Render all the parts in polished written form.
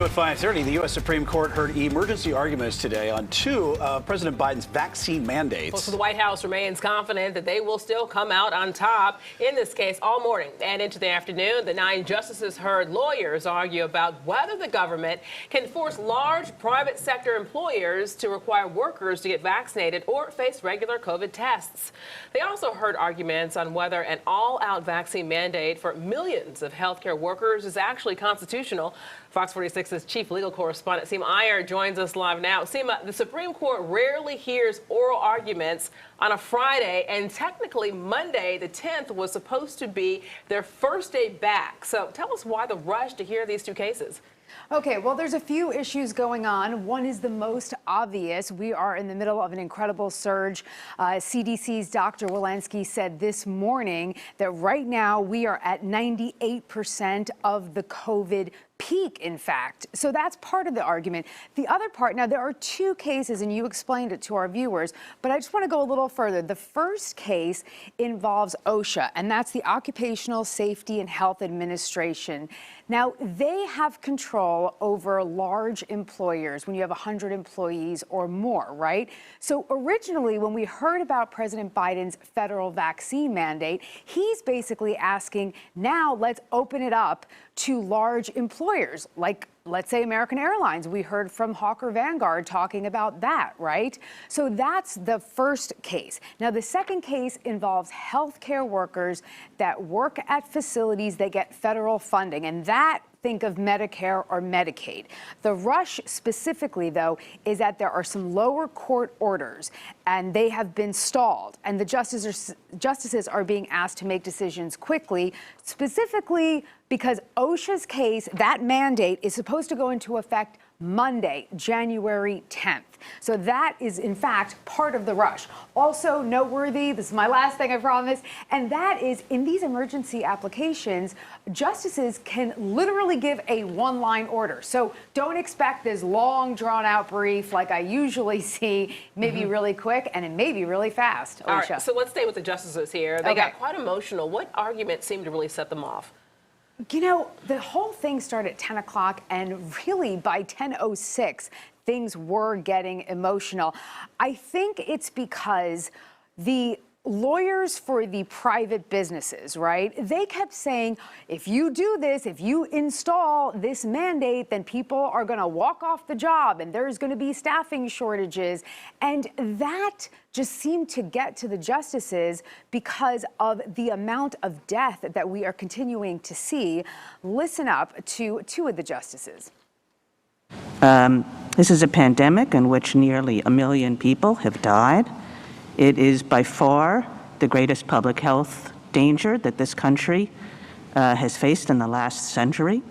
At 5:30, the U.S. Supreme Court heard emergency arguments today on two of President Biden's vaccine mandates. Well, so the White House remains confident that they will still come out on top in this case all morning and into the afternoon. The 9 justices heard lawyers argue about whether the government can force large private sector employers to require workers to get vaccinated or face regular COVID tests. They also heard arguments on whether an all-out vaccine mandate for millions of healthcare workers is actually constitutional. Fox 46's chief legal correspondent Seema Iyer joins us live now. Seema, the Supreme Court rarely hears oral arguments on a Friday, and technically Monday, the 10th, was supposed to be their first day back. So tell us why the rush to hear these two cases. Okay, well, there's a few issues going on. One is the most obvious. We are in the middle of an incredible surge. CDC's Dr. Walensky said this morning that right now we are at 98% of the COVID peak, in fact. So that's part of the argument. The other part, now there are 2 cases, and you explained it to our viewers, but I just want to go a little further. The first case involves OSHA, and that's the Occupational Safety and Health Administration. Now, they have control over large employers when you have 100 employees or more, right? So originally, when we heard about President Biden's federal vaccine mandate, he's basically asking, now let's open it up to large employers, like, let's say, American Airlines. We heard from Hawker Vanguard talking about that, right? So that's the first case. Now, the second case involves healthcare workers that work at facilities that get federal funding, and that, think of Medicare or Medicaid. The rush specifically, though, is that there are some lower court orders, and they have been stalled, and the justices are being asked to make decisions quickly, specifically because OSHA's case, that mandate, is supposed to go into effect Monday, January 10th. So that is, in fact, part of the rush. Also noteworthy, this is my last thing, I promise, and that is in these emergency applications, justices can literally give a one-line order. So don't expect this long, drawn-out brief like I usually see, maybe really quick, and it may be really fast. All right, so let's stay with the justices here. They got quite emotional. What argument seemed to really set them off? You know, the whole thing started at 10 o'clock, and really by 10:06, things were getting emotional. I think it's because the lawyers for the private businesses, right? They kept saying, if you do this, if you install this mandate, then people are going to walk off the job and there's going to be staffing shortages. And that just seemed to get to the justices because of the amount of death that we are continuing to see. Listen up to 2 of the justices. This is a pandemic in which nearly 1 million people have died. It is by far the greatest public health danger that this country has faced in the last century.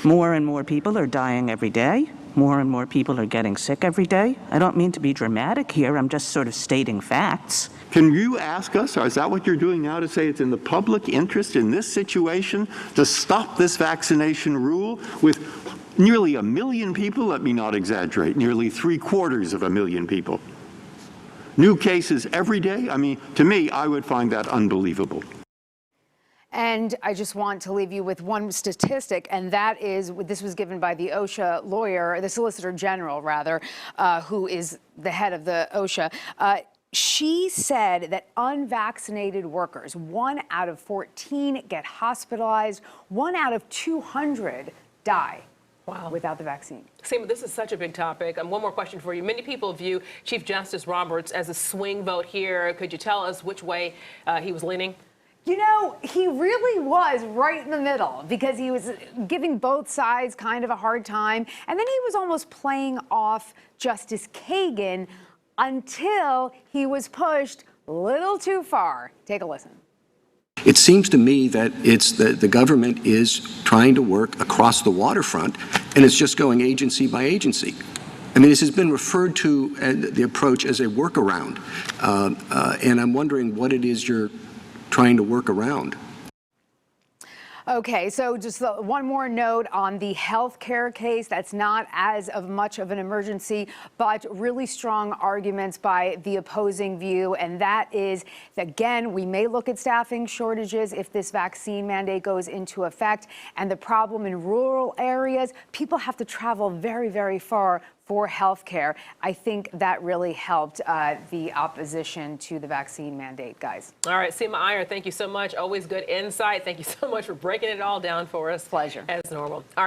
More and more people are dying every day. More and more people are getting sick every day. I don't mean to be dramatic here. I'm just sort of stating facts. Can you ask us, or is that what you're doing now, to say it's in the public interest in this situation to stop this vaccination rule with nearly 1 million people? Let me not exaggerate, nearly 750,000 people. New cases every day? I mean, to me, I would find that unbelievable. And I just want to leave you with one statistic, and that is, this was given by the OSHA lawyer, the Solicitor General, rather, who is the head of the OSHA. She said that unvaccinated workers, 1 out of 14 get hospitalized, 1 out of 200 die. Wow. Without the vaccine. Seema, this is such a big topic. One more question for you. Many people view Chief Justice Roberts as a swing vote here. Could you tell us which way he was leaning? You know, he really was right in the middle because he was giving both sides kind of a hard time. And then he was almost playing off Justice Kagan until he was pushed a little too far. Take a listen. It seems to me that the government is trying to work across the waterfront, and it's just going agency by agency. I mean, this has been referred to, the approach, as a workaround, and I'm wondering what it is you're trying to work around. Okay, so just one more note on the health care case. That's not as of much of an emergency, but really strong arguments by the opposing view. And that is, again, we may look at staffing shortages if this vaccine mandate goes into effect. And the problem in rural areas, people have to travel very, very far for health care. I think that really helped the opposition to the vaccine mandate, guys. All right, Seema Iyer, thank you so much. Always good insight. Thank you so much for breaking it all down for us. Pleasure. As normal. All right.